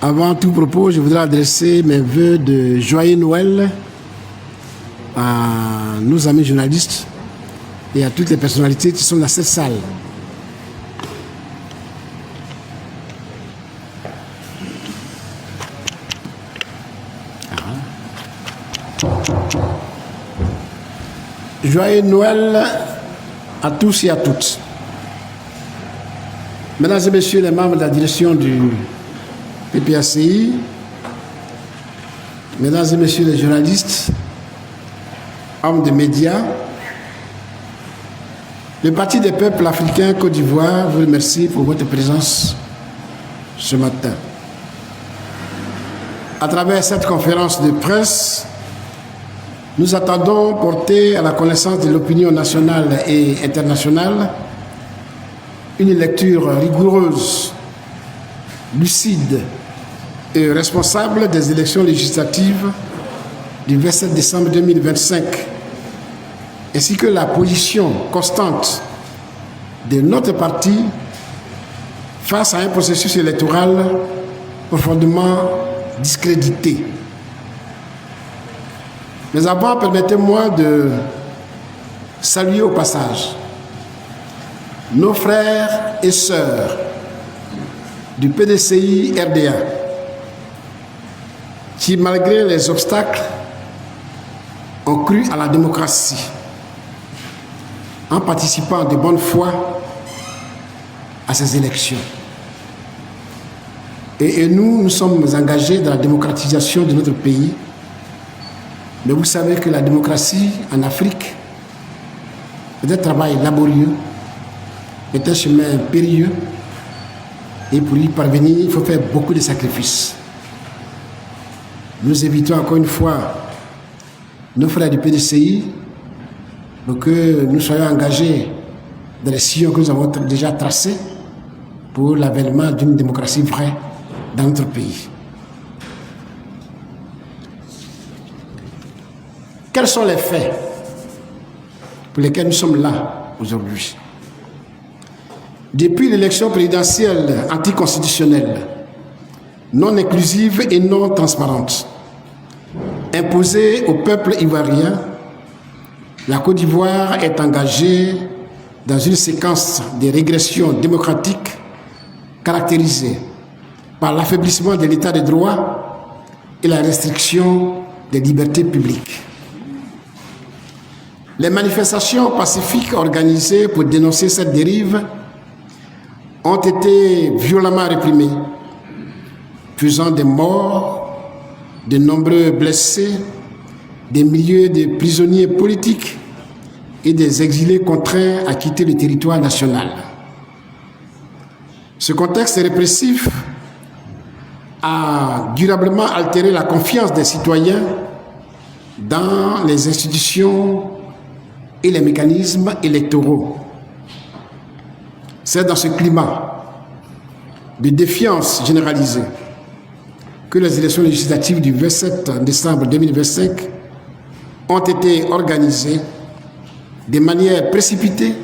Avant tout propos, je voudrais adresser mes vœux de joyeux Noël à nos amis journalistes et à toutes les personnalités qui sont dans cette salle. Joyeux Noël à tous et à toutes. Mesdames et messieurs les membres de la direction du PPACI, mesdames et messieurs les journalistes, hommes de médias, le Parti des peuples africains Côte d'Ivoire vous remercie pour votre présence ce matin. À travers cette conférence de presse, nous attendons porter à la connaissance de l'opinion nationale et internationale une lecture rigoureuse, lucide et responsable des élections législatives du 27 décembre 2025, ainsi que la position constante de notre parti face à un processus électoral profondément discrédité. Mais avant, permettez-moi de saluer au passage nos frères et sœurs du PDCI RDA qui, malgré les obstacles, ont cru à la démocratie en participant de bonne foi à ces élections. Et nous sommes engagés dans la démocratisation de notre pays. Mais vous savez que la démocratie en Afrique est un travail laborieux, est un chemin périlleux, et pour y parvenir, il faut faire beaucoup de sacrifices. Nous invitons encore une fois nos frères du PDCI pour que nous soyons engagés dans les sillons que nous avons déjà tracés pour l'avènement d'une démocratie vraie dans notre pays. Quels sont les faits pour lesquels nous sommes là aujourd'hui? Depuis l'élection présidentielle anticonstitutionnelle, non inclusive et non transparente, imposée au peuple ivoirien, la Côte d'Ivoire est engagée dans une séquence de régression démocratique caractérisée par l'affaiblissement de l'état de droit et la restriction des libertés publiques. Les manifestations pacifiques organisées pour dénoncer cette dérive ont été violemment réprimées, faisant des morts, de nombreux blessés, des milliers de prisonniers politiques et des exilés contraints à quitter le territoire national. Ce contexte répressif a durablement altéré la confiance des citoyens dans les institutions et les mécanismes électoraux. C'est dans ce climat de défiance généralisée que les élections législatives du 27 décembre 2025 ont été organisées de manière précipitée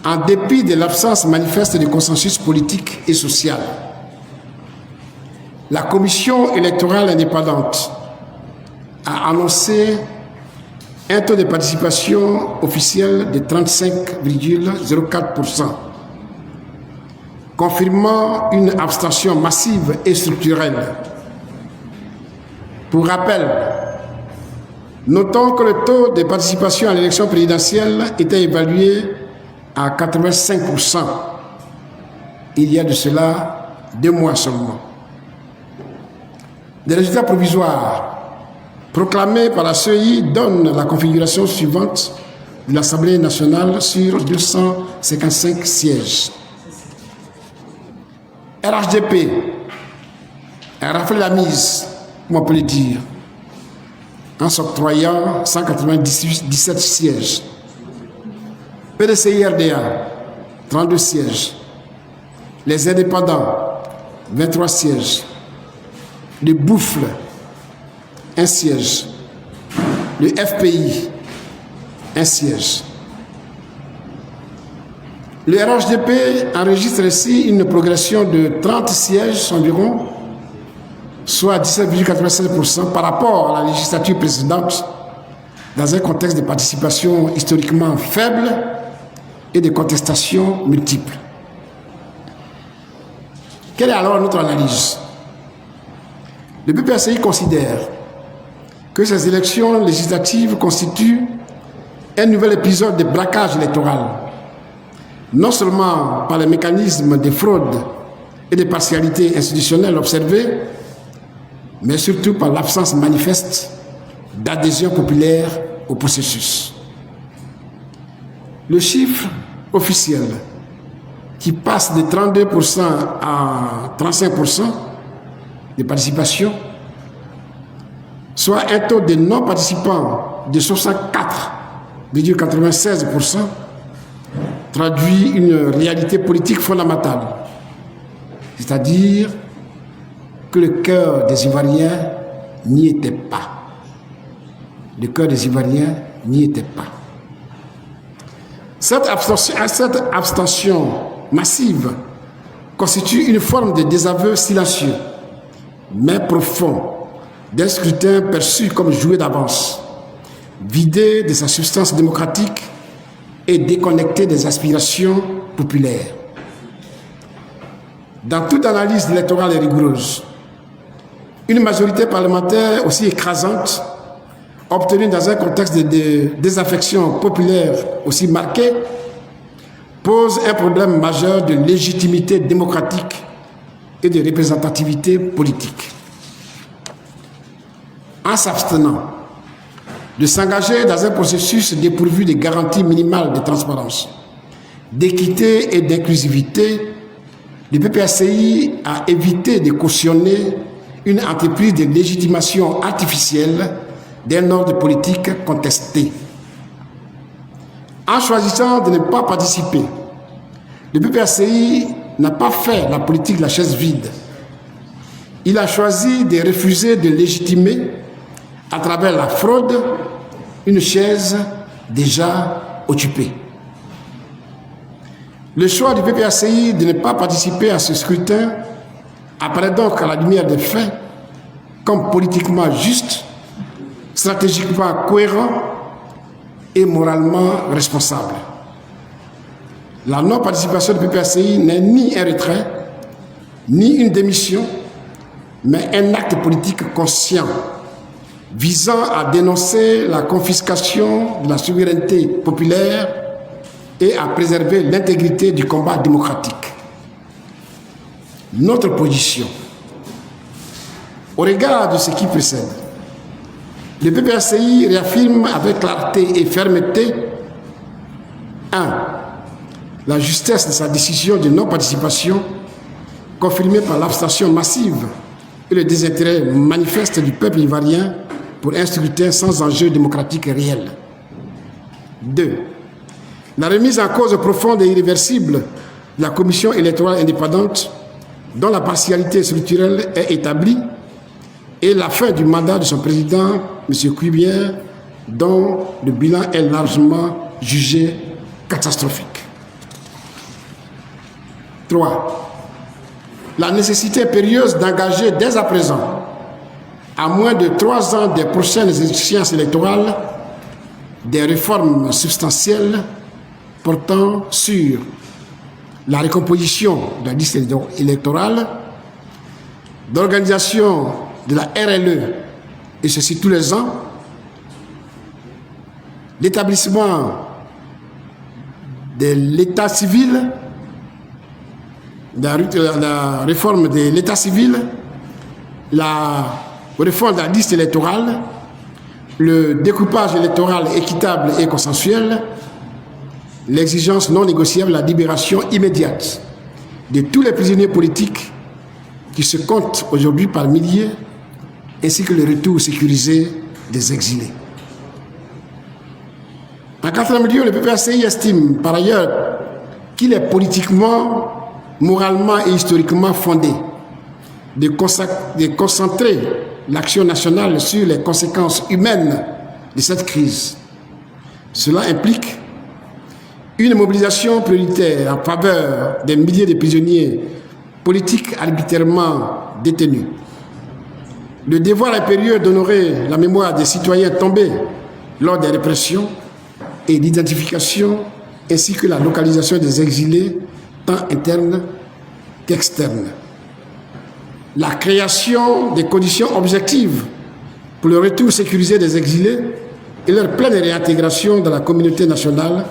en dépit de l'absence manifeste de consensus politique et social. La Commission électorale indépendante a annoncé un taux de participation officiel de 35,04%, confirmant une abstention massive et structurelle. Pour rappel, notons que le taux de participation à l'élection présidentielle était évalué à 85% il y a de cela 2 mois seulement. Des résultats provisoires proclamés par la CEI donnent la configuration suivante de l'Assemblée nationale sur 255 sièges. RHDP a raflé la mise, comme on peut le dire, en s'octroyant 197 sièges. PDCI RDA, 32 sièges. Les indépendants, 23 sièges. Le Bouffle, 1 siège. Le FPI, 1 siège. Le RHDP enregistre ici une progression de 30 sièges environ soit 17,96% par rapport à la législature précédente, dans un contexte de participation historiquement faible et de contestations multiples. Quelle est alors notre analyse? Le PPACI considère que ces élections législatives constituent un nouvel épisode de braquage électoral, non seulement par les mécanismes de fraude et de partialité institutionnelle observés, mais surtout par l'absence manifeste d'adhésion populaire au processus. Le chiffre officiel, qui passe de 32% à 35% de participation, soit un taux de non-participants de 64,96%, traduit une réalité politique fondamentale, c'est-à-dire que le cœur des Ivoiriens n'y était pas. Le cœur des Ivoiriens n'y était pas. Cette abstention massive constitue une forme de désaveu silencieux, mais profond, d'un scrutin perçu comme joué d'avance, vidé de sa substance démocratique et déconnecté des aspirations populaires. Dans toute analyse électorale rigoureuse, une majorité parlementaire aussi écrasante, obtenue dans un contexte de désaffection populaire aussi marqué, pose un problème majeur de légitimité démocratique et de représentativité politique. En s'abstenant de s'engager dans un processus dépourvu de garanties minimales de transparence, d'équité et d'inclusivité, le PPACI a évité de cautionner une entreprise de légitimation artificielle d'un ordre politique contesté. En choisissant de ne pas participer, le PPACI n'a pas fait la politique de la chaise vide. Il a choisi de refuser de légitimer, à travers la fraude, une chaise déjà occupée. Le choix du PPACI de ne pas participer à ce scrutin apparaît donc à la lumière des faits comme politiquement juste, stratégiquement cohérent et moralement responsable. La non-participation du PPACI n'est ni un retrait, ni une démission, mais un acte politique conscient visant à dénoncer la confiscation de la souveraineté populaire et à préserver l'intégrité du combat démocratique. Notre position, au regard de ce qui précède, le PPACI réaffirme avec clarté et fermeté 1. La justesse de sa décision de non-participation, confirmée par l'abstention massive et le désintérêt manifeste du peuple ivoirien pour un scrutin sans enjeu démocratique réel. 2. La remise en cause profonde et irréversible de la commission électorale indépendante, dont la partialité structurelle est établie, et la fin du mandat de son président, M. Cuibière, dont le bilan est largement jugé catastrophique. 3. La nécessité impérieuse d'engager dès à présent, à moins de 3 ans des prochaines échéances électorales, des réformes substantielles portant sur la recomposition de la liste électorale, d'organisation de la RLE, et ceci tous les ans, l'établissement de l'état civil, la réforme de l'état civil, la réforme de la liste électorale, le découpage électoral équitable et consensuel, l'exigence non négociable de la libération immédiate de tous les prisonniers politiques qui se comptent aujourd'hui par milliers, ainsi que le retour sécurisé des exilés. En quatrième lieu, le PPACI estime par ailleurs qu'il est politiquement, moralement et historiquement fondé de concentrer l'action nationale sur les conséquences humaines de cette crise. Cela implique une mobilisation prioritaire en faveur des milliers de prisonniers politiques arbitrairement détenus, Le devoir impérieux d'honorer la mémoire des citoyens tombés lors des répressions et l'identification ainsi que la localisation des exilés tant internes qu'externes. La création des conditions objectives pour le retour sécurisé des exilés et leur pleine réintégration dans la communauté nationale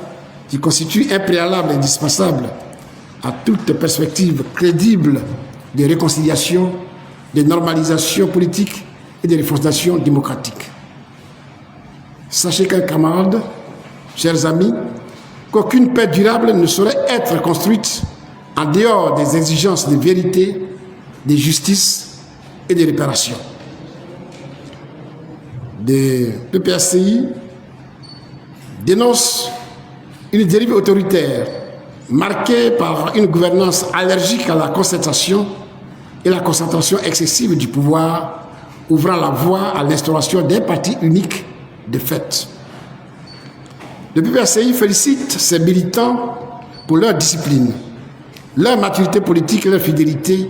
qui constitue un préalable indispensable à toute perspective crédible de réconciliation, de normalisation politique et de refondation démocratique. Sachez qu'un camarade, chers amis, qu'aucune paix durable ne saurait être construite en dehors des exigences de vérité, de justice et de réparation. Le PPACI dénonce une dérive autoritaire marquée par une gouvernance allergique à la concertation et la concentration excessive du pouvoir, ouvrant la voie à l'instauration d'un parti unique de fait. Le PPACI félicite ses militants pour leur discipline, leur maturité politique et leur fidélité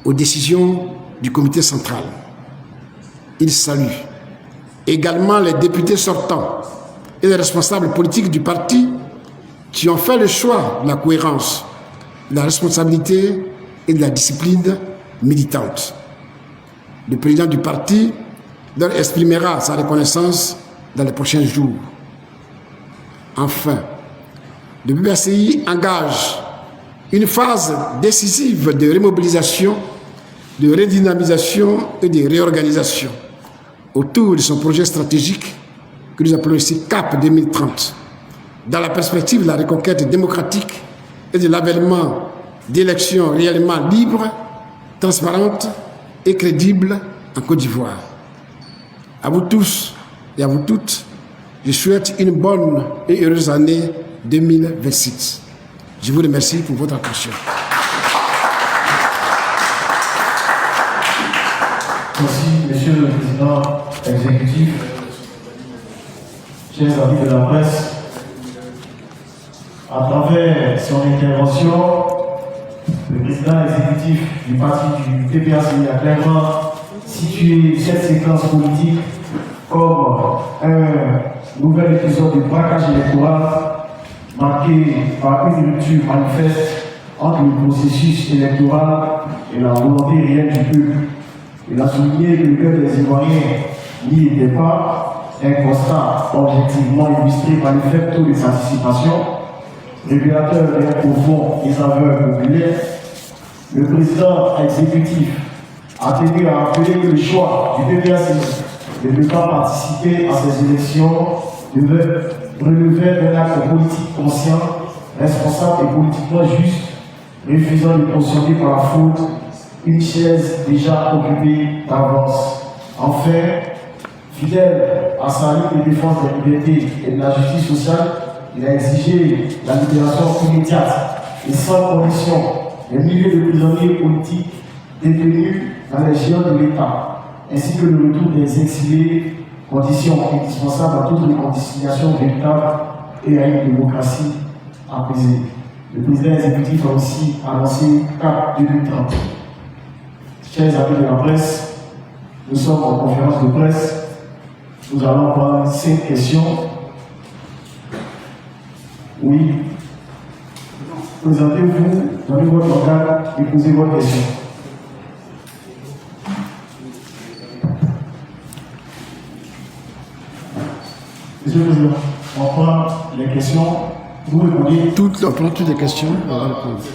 aux décisions du comité central. Il salue également les députés sortants et les responsables politiques du parti qui ont fait le choix de la cohérence, de la responsabilité et de la discipline militante. Le président du parti leur exprimera sa reconnaissance dans les prochains jours. Enfin, le PPACI engage une phase décisive de remobilisation, de redynamisation et de réorganisation autour de son projet stratégique que nous appelons ici CAP 2030, dans la perspective de la reconquête démocratique et de l'avènement d'élections réellement libres, transparentes et crédibles en Côte d'Ivoire. À vous tous et à vous toutes, je souhaite une bonne et heureuse année 2026. Je vous remercie pour votre attention. Merci, Monsieur le Président exécutif, chers amis de la presse. À travers son intervention, le président exécutif du parti du PPACI a clairement situé cette séquence politique comme un nouvel épisode de braquage électoral marqué par une rupture manifeste entre le processus électoral et la volonté réelle du peuple. Il a souligné que le cœur des Ivoiriens n'y était pas, un constat objectivement illustré par le faible taux de participation, révélateur d'un profond désaveu populaire. Le président exécutif a tenu à rappeler que le choix du PPACI de ne pas participer à ces élections devait relever d'un acte politique conscient, responsable et politiquement juste, refusant de cautionner par la faute une chaise déjà occupée d'avance. Enfin, fidèle à sa ligne de défense des libertés et de la justice sociale, il a exigé la libération immédiate et sans condition des milliers de prisonniers politiques détenus dans les géants de l'État, ainsi que le retour des exilés, condition indispensable à toute réconciliation véritable et à une démocratie apaisée. Le président exécutif a aussi annoncé CAP 2030. Chers amis de la presse, nous sommes en conférence de presse. Nous allons prendre 5 questions. Oui. Présentez-vous, donnez votre organe et posez votre question. Monsieur le Président, on prend les questions. Vous répondez. On prend toutes les questions.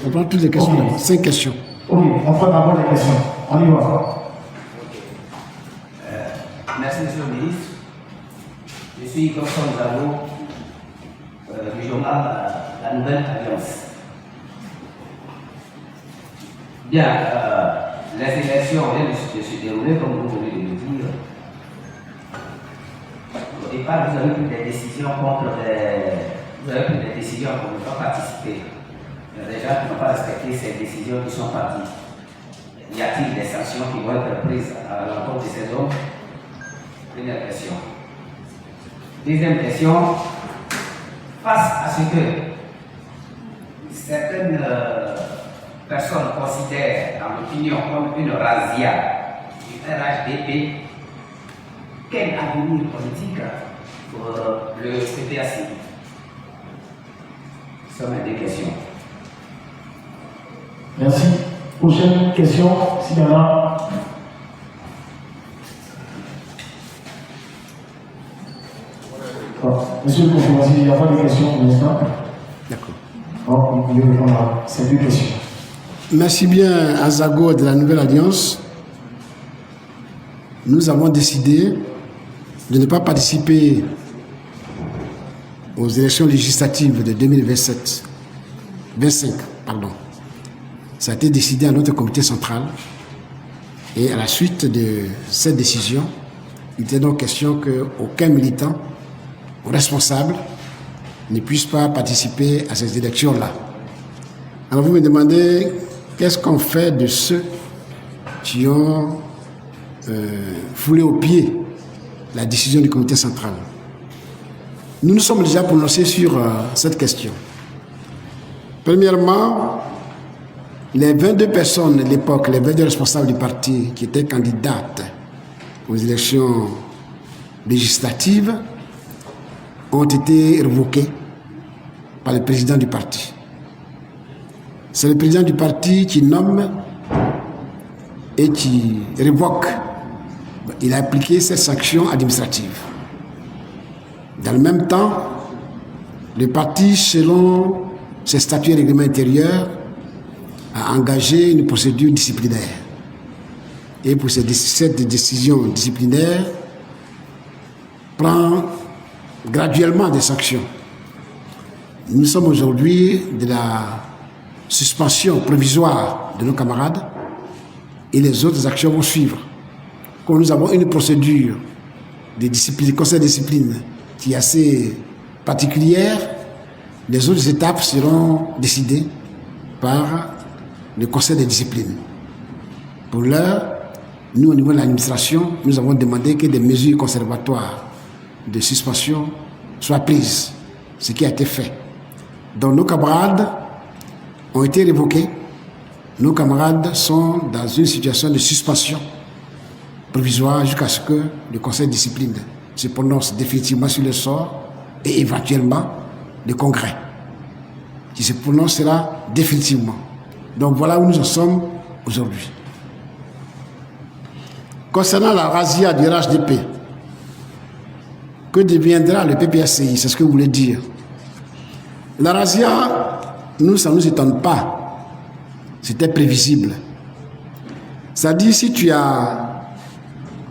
On prend toutes les questions. Okay. 5 questions. Ok, on prend d'abord les questions. On y va. Merci, Monsieur le Ministre. Je suis Constant Zalo, du journal La Nouvelle Alliance. Bien, les élections viennent de se dérouler, comme vous venez de le dire. Au départ, vous avez pris des décisions contre Vous avez pris des décisions pour ne pas participer. Déjà, pour ne pas respecter ces décisions qui sont parties. Y a-t-il des sanctions qui vont être prises à l'encontre de ces hommes? Première question. Deuxième question. Face à ce que certaines personnes considèrent dans l'opinion comme une razzia du RHDP, quel avenir politique pour le PPACI? Ce sont mes deux questions. Merci. Prochaine question, s'il y en a. Monsieur le conférencier, il n'y a pas de questions pour l'instant. D'accord. Vous pouvez répondre à ces deux questions. Merci bien à Zago de la Nouvelle Alliance. Nous avons décidé de ne pas participer aux élections législatives de 2025. Ça a été décidé à notre comité central. Et à la suite de cette décision, il était donc question qu'aucun militant ou responsable ne puisse pas participer à ces élections-là. Alors vous me demandez, qu'est-ce qu'on fait de ceux qui ont foulé au pied la décision du comité central? Nous nous sommes déjà prononcés sur cette question. Premièrement, les 22 personnes à l'époque, les 22 responsables du parti qui étaient candidates aux élections législatives ont été révoqués par le président du parti. C'est le président du parti qui nomme et qui révoque. Il a appliqué ces sanctions administratives. Dans le même temps, le parti, selon ses statuts et règlements intérieurs, a engagé une procédure disciplinaire. Et pour cette décision disciplinaire, prend graduellement des sanctions. Nous sommes aujourd'hui de la suspension provisoire de nos camarades et les autres actions vont suivre. Comme nous avons une procédure de discipline, conseil de discipline qui est assez particulière, les autres étapes seront décidées par le conseil de discipline. Pour l'heure, nous, au niveau de l'administration, nous avons demandé que des mesures conservatoires de suspension soient prises, ce qui a été fait. Donc nos camarades ont été révoqués. Nos camarades sont dans une situation de suspension provisoire jusqu'à ce que le conseil de discipline se prononce définitivement sur le sort et éventuellement le congrès qui se prononcera définitivement. Donc voilà où nous en sommes aujourd'hui. Concernant la razzia du RHDP, que deviendra le PPACI? C'est ce que vous voulez dire. La razzia, nous, ça ne nous étonne pas. C'était prévisible. C'est-à-dire, si tu as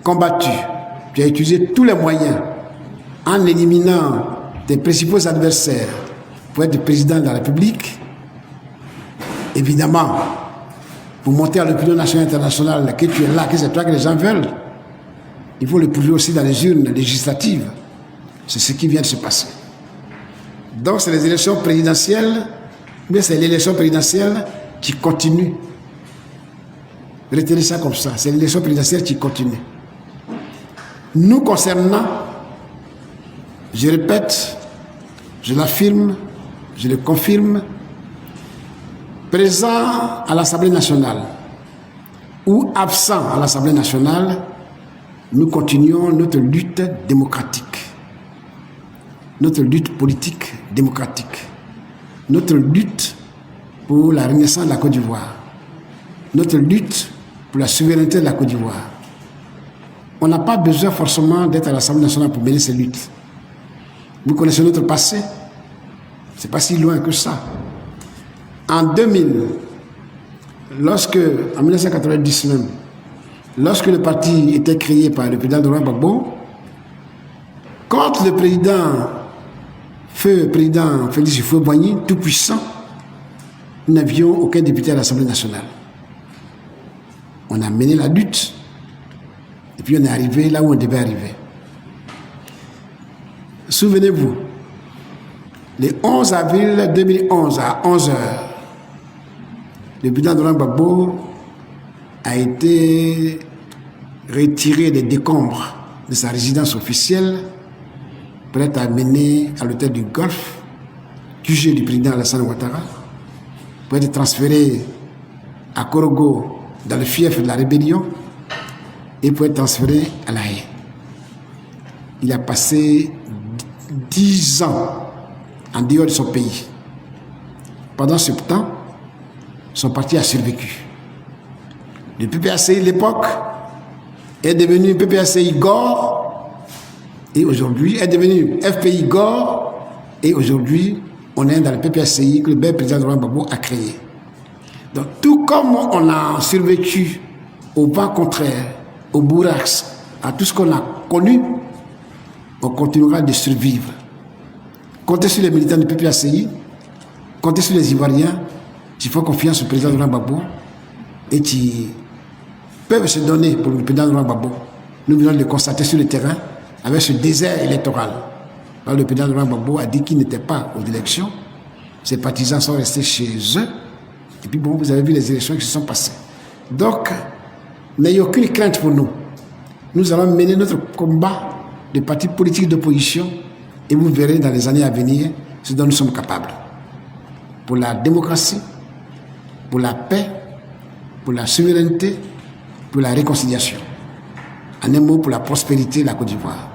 combattu, tu as utilisé tous les moyens en éliminant tes principaux adversaires pour être président de la République, évidemment, pour monter à l'opinion nationale et internationale que tu es là, que c'est toi que les gens veulent, il faut le prouver aussi dans les urnes législatives. C'est ce qui vient de se passer. Donc c'est les élections présidentielles, mais c'est l'élection présidentielle qui continue. Retenez ça comme ça, c'est l'élection présidentielle qui continue. Nous concernant, je répète, je l'affirme, je le confirme, présent à l'Assemblée nationale ou absent à l'Assemblée nationale, nous continuons notre lutte démocratique, notre lutte politique démocratique, notre lutte pour la renaissance de la Côte d'Ivoire, notre lutte pour la souveraineté de la Côte d'Ivoire. On n'a pas besoin forcément d'être à l'Assemblée nationale pour mener ces luttes. Vous connaissez notre passé, c'est pas si loin que ça. En 2000, en 1990 même, lorsque le parti était créé par le président Laurent Gbagbo, quand le président Félix Houphouët-Boigny, tout puissant, nous n'avions aucun député à l'Assemblée nationale. On a mené la lutte, et puis on est arrivé là où on devait arriver. Souvenez-vous, le 11 avril 2011 à 11h, le président Laurent Gbagbo a été retiré des décombres de sa résidence officielle pour être amené à l'hôtel du Golfe, QG du président Alassane Ouattara, pour être transféré à Korogo, dans le fief de la rébellion, et pour être transféré à La Haye. Il a passé 10 ans en dehors de son pays. Pendant ce temps, son parti a survécu. Le PPACI, l'époque, est devenu PPACI Gore, et aujourd'hui est devenu FPI Gore, et aujourd'hui, on est dans le PPACI que le bel président Laurent Gbagbo a créé. Donc, tout comme on a survécu au vent contraire, au bourrax, à tout ce qu'on a connu, on continuera de survivre. Comptez sur les militants du PPACI, comptez sur les Ivoiriens, qui font confiance au président Laurent Gbagbo et qui peuvent se donner pour le président Laurent Gbagbo. Nous venons de le constater sur le terrain avec ce désert électoral. Alors, le président Laurent Gbagbo a dit qu'il n'était pas aux élections. Ses partisans sont restés chez eux. Et puis bon, vous avez vu les élections qui se sont passées. Donc, n'ayez aucune crainte pour nous. Nous allons mener notre combat de partis politiques d'opposition et vous verrez dans les années à venir ce dont nous sommes capables. Pour la démocratie, pour la paix, pour la souveraineté, pour la réconciliation. En un mot, pour la prospérité de la Côte d'Ivoire.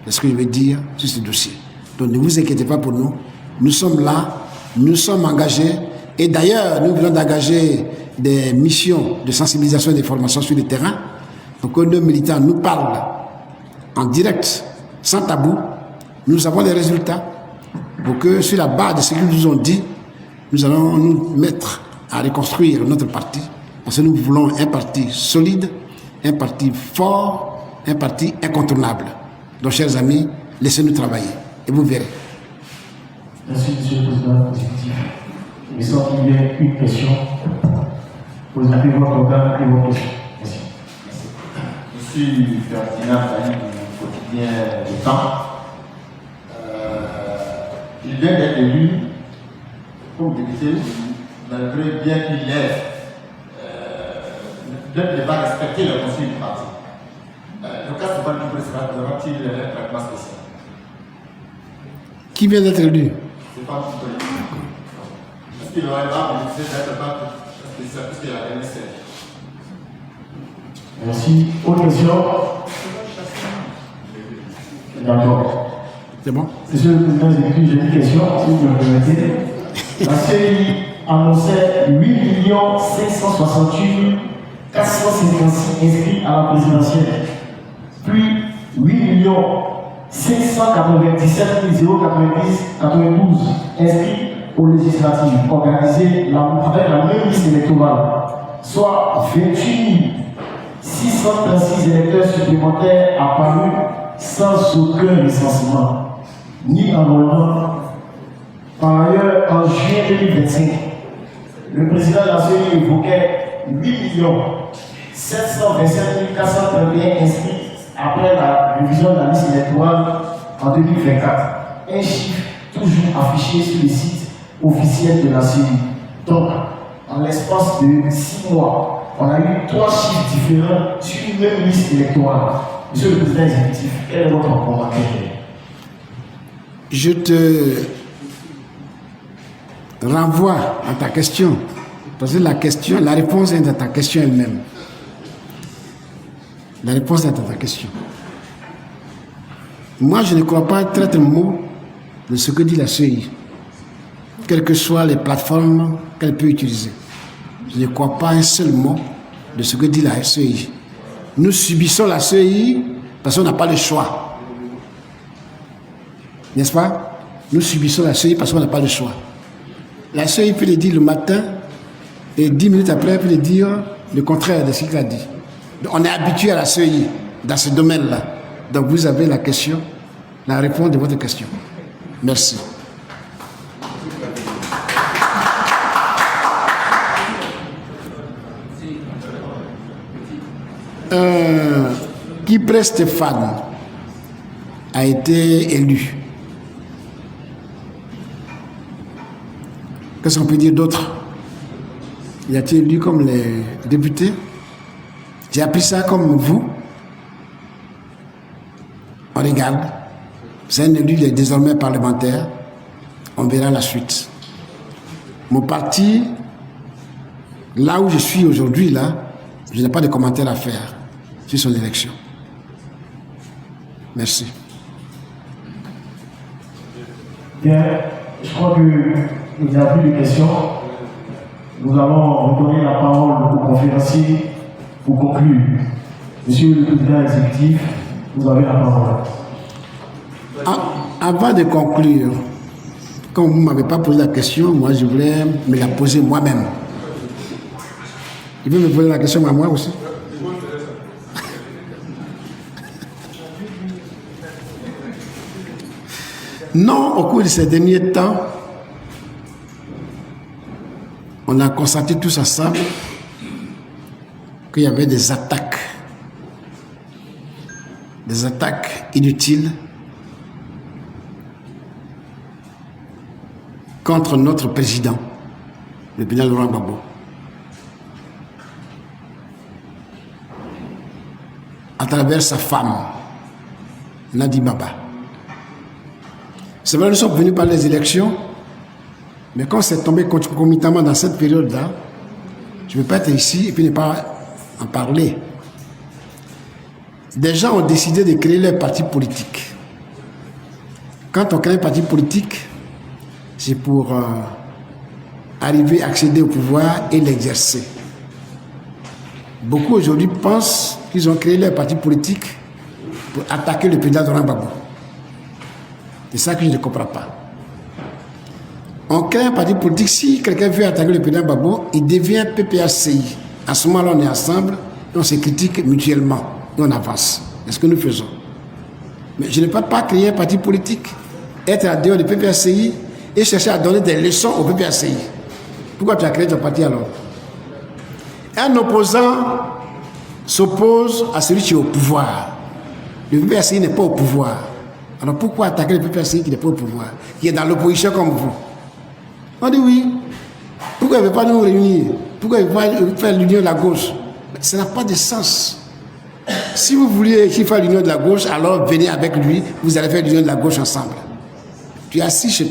C'est ce que je veux dire sur ce dossier. Donc ne vous inquiétez pas pour nous. Nous sommes là, nous sommes engagés. Et d'ailleurs, nous venons d'engager des missions de sensibilisation et de formation sur le terrain pour que nos militants nous parlent en direct, sans tabou. Nous avons les résultats pour que sur la base de ce qu'ils nous ont dit, nous allons nous mettre à reconstruire notre parti. Parce que nous voulons un parti solide, un parti fort, un parti incontournable. Donc, chers amis, laissez-nous travailler et vous verrez. Merci, Monsieur le Président exécutif. Il me semble qu'il y a une question. Vous avez votre organe et vos questions. Merci. Je suis Ferdinand Tani du quotidien Le Temps. Il vient d'être élu comme député, malgré bien qu'il ne pas respecter le conseil du parti. Le cas Stéphane Touré sera-t-il un traitement spécial? Qui vient d'être élu? Stéphane Touré. Est-ce qu'il aurait pas bénéficié d'un traitement spécial puisqu'il a gagné ses... Merci. Autre question? D'accord. C'est bon? Monsieur le Président exécutif, j'ai une question, si vous me permettez. La CEI annonçait 8 568 456 inscrits à la présidentielle, puis 8 597 092 inscrits aux législatives organisées avec la même liste électorale, soit 28 636 électeurs supplémentaires apparus sans aucun licenciement ni enrôlement. Par ailleurs, en juillet 2025, le président de la CEI évoquait 8 727 431 inscrits après la révision de la liste électorale en 2024. Un chiffre toujours affiché sur le site officiel de la CEI. Donc, en l'espace de 6 mois, on a eu 3 chiffres différents sur une même liste électorale. Monsieur le Président exécutif, quel est votre commentaire? Je te renvoie à ta question, parce que la réponse est dans ta question elle-même. La réponse est dans ta question. Moi, je ne crois pas traiter un mot de ce que dit la CEI, quelles que soient les plateformes qu'elle peut utiliser. Je ne crois pas un seul mot de ce que dit la CEI. Nous subissons la CEI parce qu'on n'a pas le choix. N'est-ce pas? Nous subissons la CEI parce qu'on n'a pas le choix. La CEI peut le dire le matin et 10 minutes après, elle peut le dire le contraire de ce qu'il a dit. Donc, on est habitué à la CEI dans ce domaine-là. Donc vous avez la question, la réponse de votre question. Merci. Kipré Stéphane a été élu. Qu'est-ce qu'on peut dire d'autre? Il a été élu comme les députés. J'ai appris ça comme vous. On regarde. C'est un élu, il est désormais parlementaire. On verra la suite. Mon parti, là où je suis aujourd'hui, là, je n'ai pas de commentaires à faire. sur son élection. Merci. Bien, je crois qu'il n'y a plus de questions. Nous allons redonner la parole au conférencier pour conclure. Monsieur le président exécutif, vous avez la parole. Avant de conclure, comme vous ne m'avez pas posé la question, moi je voulais me la poser moi-même. Il veut me poser la question à moi aussi. Non, au cours de ces derniers temps, on a constaté tous ensemble qu'il y avait des attaques inutiles contre notre président, le président Laurent Gbagbo. À travers sa femme, Nadi Baba. C'est vrai, nous sommes venus par les élections, mais quand c'est tombé concomitamment dans cette période-là, je ne peux pas être ici et puis ne pas en parler. Des gens ont décidé de créer leur parti politique. Quand on crée un parti politique, c'est pour arriver à accéder au pouvoir et l'exercer. Beaucoup aujourd'hui pensent qu'ils ont créé leur parti politique pour attaquer le président Laurent Gbagbo. C'est ça que je ne comprends pas. On crée un parti politique, si quelqu'un veut attaquer le président Gbagbo, il devient PPACI. À ce moment-là, on est ensemble et on se critique mutuellement et on avance. C'est ce que nous faisons. Mais je ne peux pas créer un parti politique, être à dehors du PPACI et chercher à donner des leçons au PPACI. Pourquoi tu as créé ton parti alors? Un opposant s'oppose à celui qui est au pouvoir. Le PPACI n'est pas au pouvoir. Alors pourquoi attaquer le PPACI qui n'est pas au pouvoir, qui est dans l'opposition comme vous? On dit oui. Pourquoi il ne veut pas nous réunir? Pourquoi il ne veut pas faire l'union de la gauche? Ça n'a pas de sens. Si vous vouliez qu'il fasse l'union de la gauche, alors venez avec lui, vous allez faire l'union de la gauche ensemble. Tu es assis chez